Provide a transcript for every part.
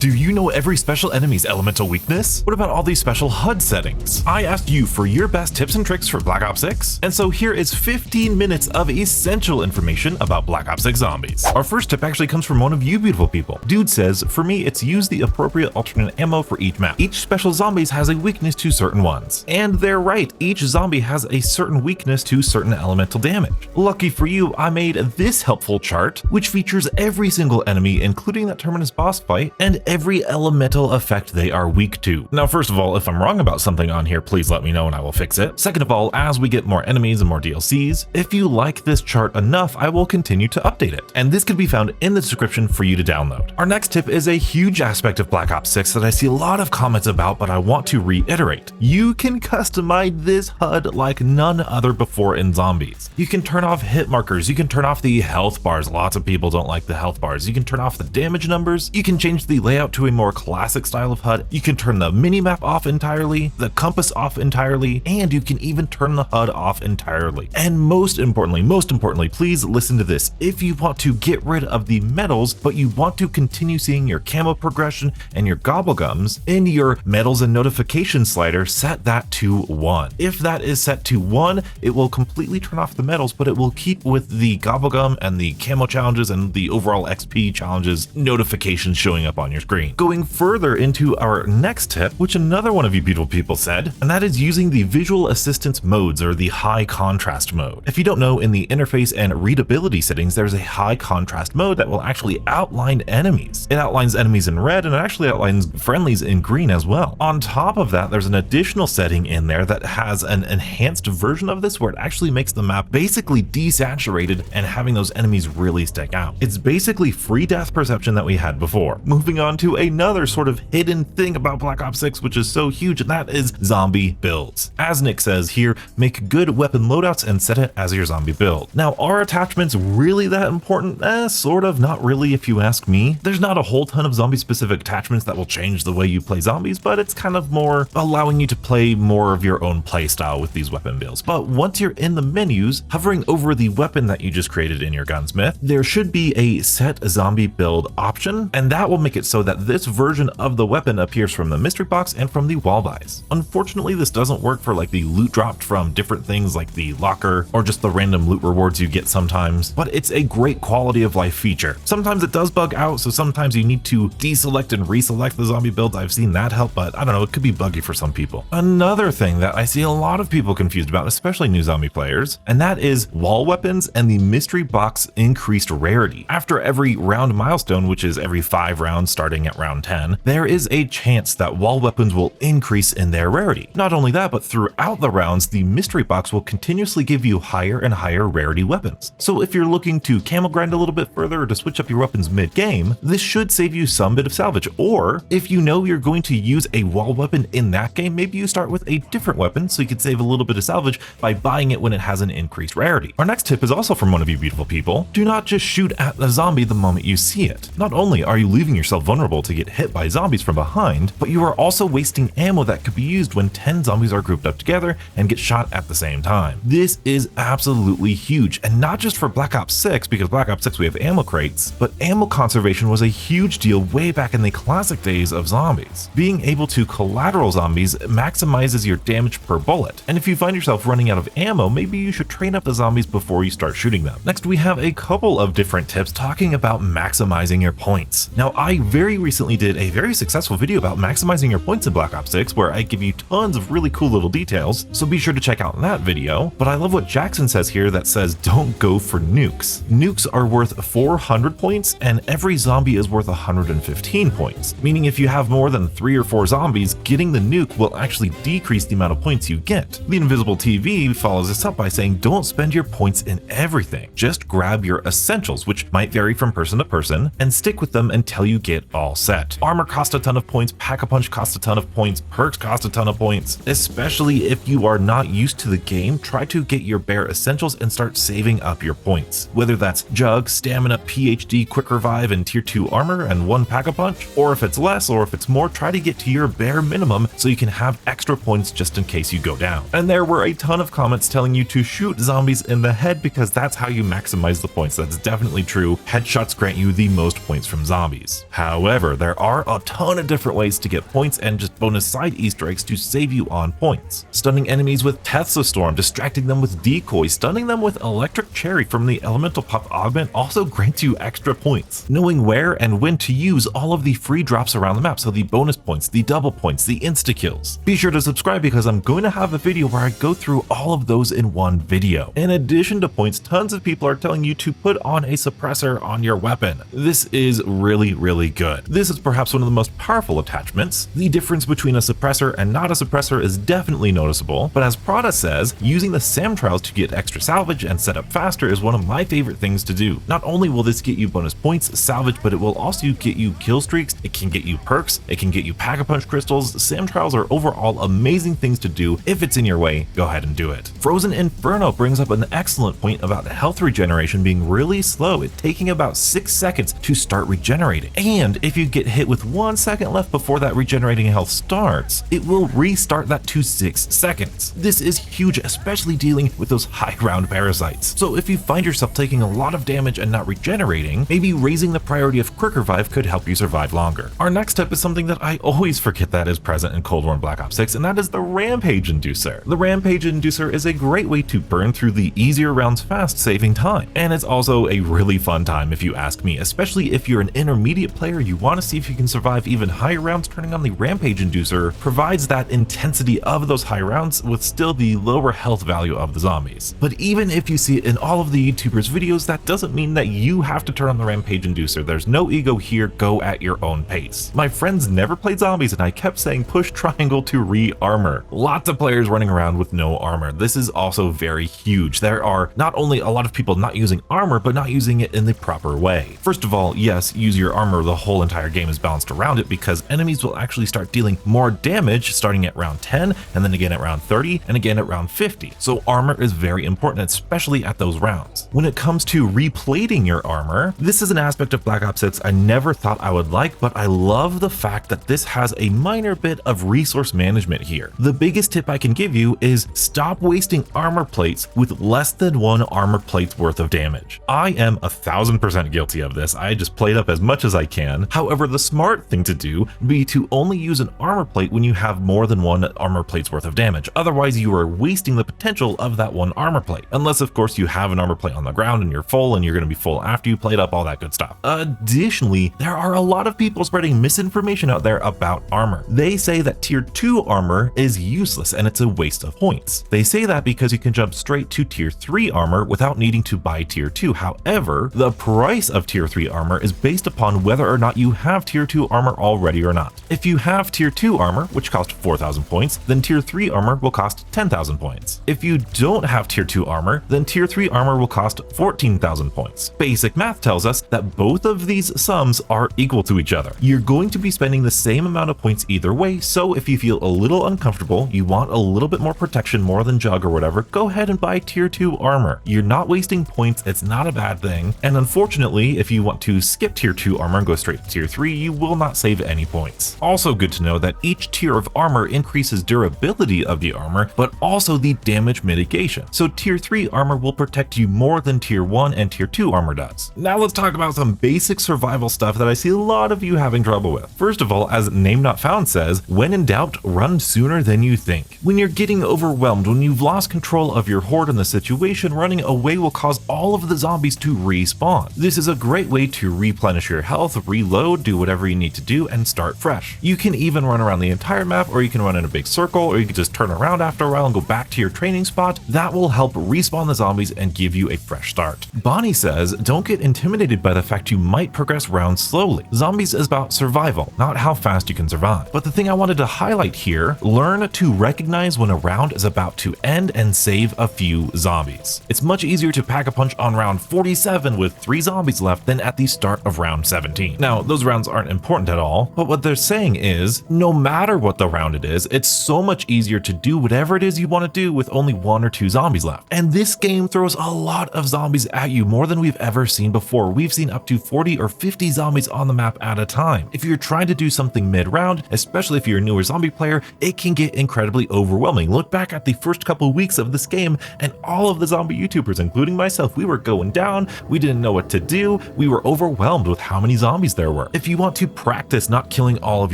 Do you know every special enemy's elemental weakness? What about all these special HUD settings? I asked you for your best tips and tricks for Black Ops 6, and so here is 15 minutes of essential information about Black Ops 6 zombies. Our first tip actually comes from one of you beautiful people. Dude says, for me, it's use the appropriate alternate ammo for each map. Each special zombies has a weakness to certain ones. And they're right, each zombie has a certain weakness to certain elemental damage. Lucky for you, I made this helpful chart, which features every single enemy, including that Terminus boss fight, and every elemental effect they are weak to. Now, first of all, if I'm wrong about something on here, please let me know and I will fix it. Second of all, as we get more enemies and more DLCs, if you like this chart enough, I will continue to update it. And this can be found in the description for you to download. Our next tip is a huge aspect of Black Ops 6 that I see a lot of comments about, but I want to reiterate. You can customize this HUD like none other before in zombies. You can turn off hit markers, you can turn off the health bars. Lots of people don't like the health bars. You can turn off the damage numbers, you can change the layout to a more classic style of HUD, you can turn the minimap off entirely, the compass off entirely, and you can even turn the HUD off entirely. And most importantly, please listen to this. If you want to get rid of the medals, but you want to continue seeing your camo progression and your gobblegums, in your medals and notification slider, set that to 1. If that is set to 1, it will completely turn off the medals, but it will keep with the gobblegum and the camo challenges and the overall XP challenges notifications showing up on your screen. Going further into our next tip, which another one of you beautiful people said, and that is using the visual assistance modes or the high contrast mode. If you don't know, in the interface and readability settings, there's a high contrast mode that will actually outline enemies. It outlines enemies in red and it actually outlines friendlies in green as well. On top of that, there's an additional setting in there that has an enhanced version of this where it actually makes the map basically desaturated and having those enemies really stick out. It's basically free death perception that we had before. Moving on to another sort of hidden thing about Black Ops 6, which is so huge, and that is zombie builds. As Nick says here, make good weapon loadouts and set it as your zombie build. Now, are attachments really that important? Sort of, not really if you ask me. There's not a whole ton of zombie specific attachments that will change the way you play zombies, but it's kind of more allowing you to play more of your own play style with these weapon builds. But once you're in the menus, hovering over the weapon that you just created in your gunsmith, there should be a set zombie build option, and that will make it so that this version of the weapon appears from the mystery box and from the wall buys. Unfortunately, this doesn't work for like the loot dropped from different things like the locker or just the random loot rewards you get sometimes, but it's a great quality of life feature. Sometimes it does bug out, so sometimes you need to deselect and reselect the zombie builds. I've seen that help, but I don't know, it could be buggy for some people. Another thing that I see a lot of people confused about, especially new zombie players, and that is wall weapons and the mystery box increased rarity. After every round milestone, which is every 5 rounds starting at round 10, there is a chance that wall weapons will increase in their rarity. Not only that, but throughout the rounds, the mystery box will continuously give you higher and higher rarity weapons. So if you're looking to camel grind a little bit further or to switch up your weapons mid-game, this should save you some bit of salvage. Or if you know you're going to use a wall weapon in that game, maybe you start with a different weapon so you could save a little bit of salvage by buying it when it has an increased rarity. Our next tip is also from one of you beautiful people. Do not just shoot at the zombie the moment you see it. Not only are you leaving yourself vulnerable to get hit by zombies from behind, but you are also wasting ammo that could be used when 10 zombies are grouped up together and get shot at the same time. This is absolutely huge, and not just for Black Ops 6, because Black Ops 6 we have ammo crates, but ammo conservation was a huge deal way back in the classic days of zombies. Being able to collateral zombies maximizes your damage per bullet, and if you find yourself running out of ammo, maybe you should train up the zombies before you start shooting them. Next, we have a couple of different tips talking about maximizing your points. Now, I very recently did a very successful video about maximizing your points in Black Ops 6 where I give you tons of really cool little details, so be sure to check out that video. But I love what Jackson says here that says don't go for nukes. Nukes are worth 400 points and every zombie is worth 115 points, meaning if you have more than 3 or 4 zombies, getting the nuke will actually decrease the amount of points you get. The Invisible TV follows this up by saying don't spend your points in everything, just grab your essentials, which might vary from person to person, and stick with them until you get all set. Armor costs a ton of points, Pack-a-Punch costs a ton of points, perks cost a ton of points. Especially if you are not used to the game, try to get your bare essentials and start saving up your points. Whether that's Jug, Stamina, PhD, Quick Revive, and Tier 2 Armor, and 1 Pack-a-Punch, or if it's less or if it's more, try to get to your bare minimum so you can have extra points just in case you go down. And there were a ton of comments telling you to shoot zombies in the head because that's how you maximize the points. That's definitely true. Headshots grant you the most points from zombies. However, However, there are a ton of different ways to get points and just bonus side Easter eggs to save you on points. Stunning enemies with Tethsa Storm, distracting them with Decoy, stunning them with Electric Cherry from the Elemental Pop Augment also grants you extra points. Knowing where and when to use all of the free drops around the map, so the bonus points, the double points, the insta-kills. Be sure to subscribe because I'm going to have a video where I go through all of those in one video. In addition to points, tons of people are telling you to put on a suppressor on your weapon. This is really good. This is perhaps one of the most powerful attachments. The difference between a suppressor and not a suppressor is definitely noticeable, but as Prada says, using the S.A.M trials to get extra salvage and set up faster is one of my favorite things to do. Not only will this get you bonus points, salvage, but it will also get you kill streaks, it can get you perks, it can get you pack-a-punch crystals. S.A.M trials are overall amazing things to do. If it's in your way, go ahead and do it. Frozen Inferno brings up an excellent point about health regeneration being really slow, it taking about 6 seconds to start regenerating. And if you get hit with 1 second left before that regenerating health starts, it will restart that to 6 seconds. This is huge, especially dealing with those high round parasites. So if you find yourself taking a lot of damage and not regenerating, maybe raising the priority of Quick Revive could help you survive longer. Our next tip is something that I always forget that is present in Cold War and Black Ops 6, and that is the Rampage Inducer. The Rampage Inducer is a great way to burn through the easier rounds fast, saving time. And it's also a really fun time if you ask me, especially if you're an intermediate player, you want to see if you can survive even higher rounds. Turning on the Rampage Inducer provides that intensity of those high rounds with still the lower health value of the zombies. But even if you see it in all of the YouTubers' videos, that doesn't mean that you have to turn on the Rampage Inducer. There's no ego here, go at your own pace. My friends never played zombies and I kept saying push triangle to re-armor. Lots of players running around with no armor. This is also very huge. There are not only a lot of people not using armor, but not using it in the proper way. First of all, yes, use your armor. The whole entire game is balanced around it because enemies will actually start dealing more damage starting at round 10 and then again at round 30 and again at round 50. So armor is very important, especially at those rounds. When it comes to replating your armor, this is an aspect of Black Ops 6 I never thought I would like, but I love the fact that this has a minor bit of resource management here. The biggest tip I can give you is stop wasting armor plates with less than 1 armor plate's worth of damage. I am 1000% guilty of this. I just played up as much as I can. However, the smart thing to do would be to only use an armor plate when you have more than 1 armor plate's worth of damage. Otherwise, you are wasting the potential of that 1 armor plate. Unless, of course, you have an armor plate on the ground and you're full and you're going to be full after you plate up, all that good stuff. Additionally, there are a lot of people spreading misinformation out there about armor. They say that tier 2 armor is useless and it's a waste of points. They say that because you can jump straight to tier 3 armor without needing to buy tier 2. However, the price of tier 3 armor is based upon whether or not you have tier 2 armor already or not. If you have tier 2 armor, which costs 4,000 points, then tier 3 armor will cost 10,000 points. If you don't have tier 2 armor, then tier 3 armor will cost 14,000 points. Basic math tells us that both of these sums are equal to each other. You're going to be spending the same amount of points either way, so if you feel a little uncomfortable, you want a little bit more protection more than Jug or whatever, go ahead and buy tier 2 armor. You're not wasting points, it's not a bad thing, and unfortunately, if you want to skip tier 2 armor and go straight to tier 3, you will not save any points. Also good to know that each tier of armor increases durability of the armor, but also the damage mitigation. So tier 3 armor will protect you more than tier 1 and tier 2 armor does. Now let's talk about some basic survival stuff that I see a lot of you having trouble with. First of all, as Name Not Found says, when in doubt, run sooner than you think. When you're getting overwhelmed, when you've lost control of your horde in the situation, running away will cause all of the zombies to respawn. This is a great way to replenish your health, reload, do whatever you need to do, and start fresh. You can even run around the entire map, or you can run in a big circle, or you can just turn around after a while and go back to your training spot. That will help respawn the zombies and give you a fresh start. Bonnie says, don't get intimidated by the fact you might progress rounds slowly. Zombies is about survival, not how fast you can survive. But the thing I wanted to highlight here, learn to recognize when a round is about to end and save a few zombies. It's much easier to pack a punch on round 47 with 3 zombies left than at the start of round 17. Now, those rounds aren't important at all, but what they're saying is, no matter what the round it is, it's so much easier to do whatever it is you want to do with only 1 or 2 zombies left. And this game throws a lot of zombies at you, more than we've ever seen before. We've seen up to 40 or 50 zombies on the map at a time. If you're trying to do something mid-round, especially if you're a newer zombie player, it can get incredibly overwhelming. Look back at the first couple weeks of this game and all of the zombie YouTubers, including myself, we were going down, we didn't know what to do, we were overwhelmed with how many zombies there were. everywhere. If you want to practice not killing all of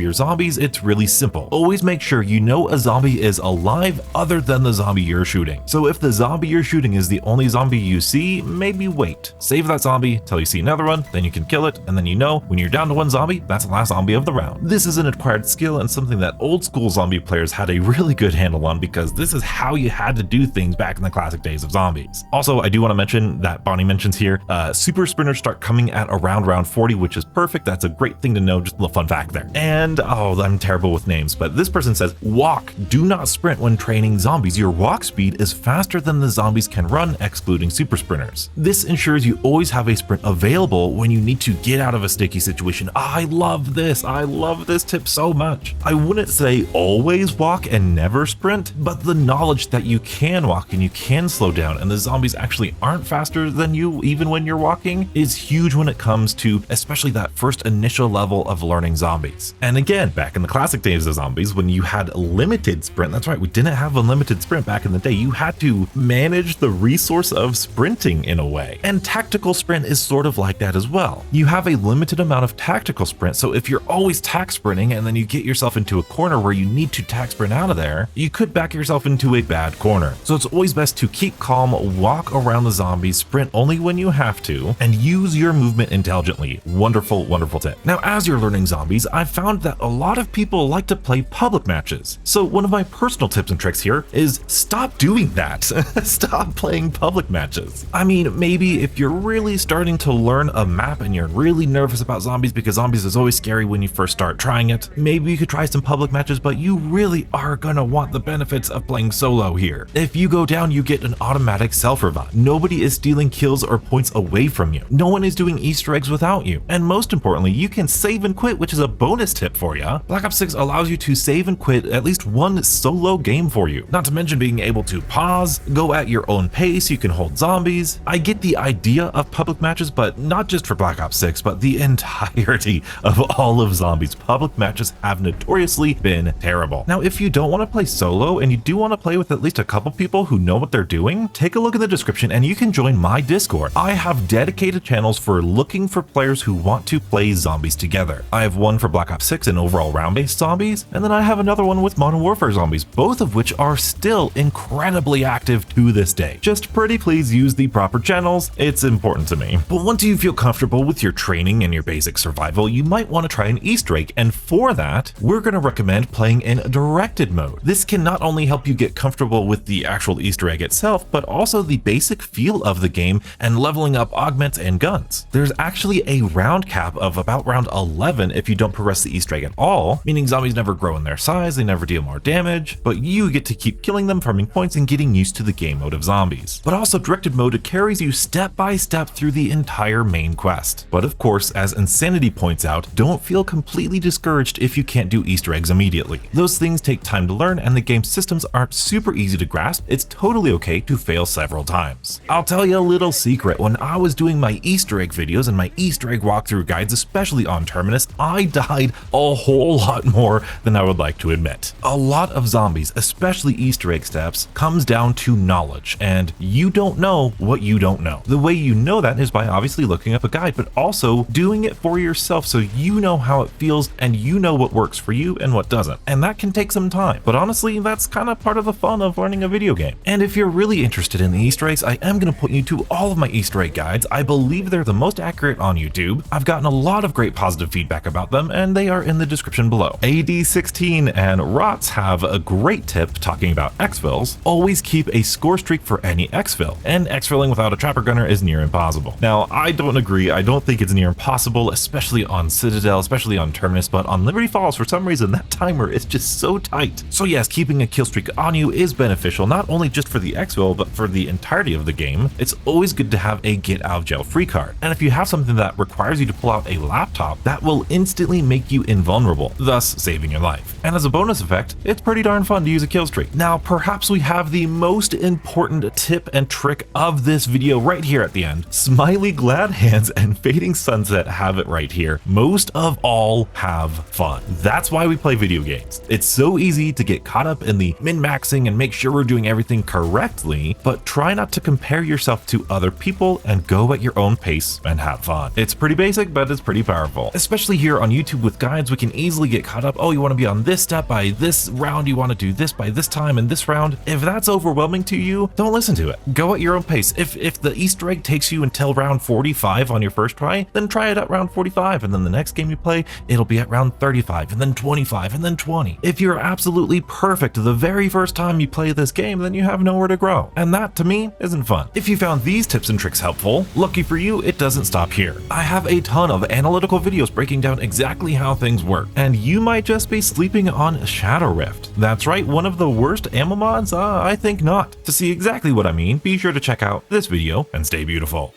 your zombies, it's really simple. Always make sure you know a zombie is alive other than the zombie you're shooting. So if the zombie you're shooting is the only zombie you see, maybe wait. Save that zombie till you see another one, then you can kill it, and then you know when you're down to one zombie, that's the last zombie of the round. This is an acquired skill and something that old school zombie players had a really good handle on, because this is how you had to do things back in the classic days of zombies. Also, I do want to mention that Bonnie mentions here, super sprinters start coming at around round 40, which is perfect. That's a great thing to know, just a little fun fact there. And oh, I'm terrible with names, but this person says, walk, do not sprint when training zombies. Your walk speed is faster than the zombies can run, excluding super sprinters. This ensures you always have a sprint available when you need to get out of a sticky situation. I love this. I love this tip so much. I wouldn't say always walk and never sprint, but the knowledge that you can walk and you can slow down and the zombies actually aren't faster than you even when you're walking is huge when it comes to especially that first initial level of learning zombies. And again, back in the classic days of zombies, when you had limited sprint, that's right, we didn't have unlimited sprint back in the day, you had to manage the resource of sprinting in a way. And tactical sprint is sort of like that as well. You have a limited amount of tactical sprint, so if you're always tac sprinting and then you get yourself into a corner where you need to tac sprint out of there, you could back yourself into a bad corner. So it's always best to keep calm, walk around the zombies, sprint only when you have to, and use your movement intelligently. Wonderful, wonderful tip. Now, as you're learning zombies, I've found that a lot of people like to play public matches. So one of my personal tips and tricks here is stop doing that. Stop playing public matches. I mean, maybe if you're really starting to learn a map and you're really nervous about zombies because zombies is always scary when you first start trying it, maybe you could try some public matches, but you really are gonna want the benefits of playing solo here. If you go down, you get an automatic self-revive. Nobody is stealing kills or points away from you. No one is doing Easter eggs without you. And most importantly, you can save and quit, which is a bonus tip for you. Black Ops 6 allows you to save and quit at least one solo game for you. Not to mention being able to pause, go at your own pace, you can hold zombies. I get the idea of public matches, but not just for Black Ops 6, but the entirety of all of zombies. Public matches have notoriously been terrible. Now, if you don't want to play solo and you do want to play with at least a couple people who know what they're doing, take a look in the description and you can join my Discord. I have dedicated channels for looking for players who want to play zombies together. I have one for Black Ops 6 and overall round-based zombies, and then I have another one with Modern Warfare zombies, both of which are still incredibly active to this day. Just pretty please use the proper channels, it's important to me. But once you feel comfortable with your training and your basic survival, you might want to try an Easter egg, and for that, we're going to recommend playing in directed mode. This can not only help you get comfortable with the actual Easter egg itself, but also the basic feel of the game and leveling up augments and guns. There's actually a round cap of about round 11 if you don't progress the Easter egg at all, meaning zombies never grow in their size, they never deal more damage, but you get to keep killing them, farming points, and getting used to the game mode of zombies. But also directed mode carries you step by step through the entire main quest. But of course, as Insanity points out, don't feel completely discouraged if you can't do Easter eggs immediately. Those things take time to learn and the game's systems aren't super easy to grasp. It's totally okay to fail several times. I'll tell you a little secret. When I was doing my Easter egg videos and my Easter egg walkthrough guides, especially on Terminus, I died a whole lot more than I would like to admit. A lot of zombies, especially Easter egg steps, comes down to knowledge, and you don't know what you don't know. The way you know that is by obviously looking up a guide, but also doing it for yourself so you know how it feels and you know what works for you and what doesn't. And that can take some time, but honestly, that's kind of part of the fun of learning a video game. And if you're really interested in the Easter eggs, I am going to point you to all of my Easter egg guides. I believe they're the most accurate on YouTube. I've gotten a lot of great positive feedback about them, and they are in the description below. AD16 and Rots have a great tip talking about exfils. Always keep a score streak for any exfil, and exfilling without a trapper gunner is near impossible. Now, I don't agree. I don't think it's near impossible, especially on Citadel, especially on Terminus, but on Liberty Falls, for some reason, that timer is just so tight. So yes, keeping a kill streak on you is beneficial, not only just for the exfil, but for the entirety of the game. It's always good to have a get out of jail free card. And if you have something that requires you to pull out a laptop, that will instantly make you invulnerable, thus saving your life. And as a bonus effect, it's pretty darn fun to use a kill streak. Now, perhaps we have the most important tip and trick of this video right here at the end. Smiley Glad Hands and Fading Sunset have it right here. Most of all, have fun. That's why we play video games. It's so easy to get caught up in the min-maxing and make sure we're doing everything correctly, but try not to compare yourself to other people and go at your own pace and have fun. It's pretty basic, but it's pretty pretty powerful. Especially here on YouTube with guides, we can easily get caught up. Oh, you want to be on this step by this round, you want to do this by this time and this round. If that's overwhelming to you, don't listen to it. Go at your own pace. If the Easter egg takes you until round 45 on your first try, then try it at round 45, and then the next game you play, it'll be at round 35, and then 25, and then 20. If you're absolutely perfect the very first time you play this game, then you have nowhere to grow. And that, to me, isn't fun. If you found these tips and tricks helpful, lucky for you, it doesn't stop here. I have a ton of analytical videos breaking down exactly how things work, and you might just be sleeping on Shadow Rift. That's right, one of the worst ammo mods? I think not. To see exactly what I mean, be sure to check out this video and stay beautiful.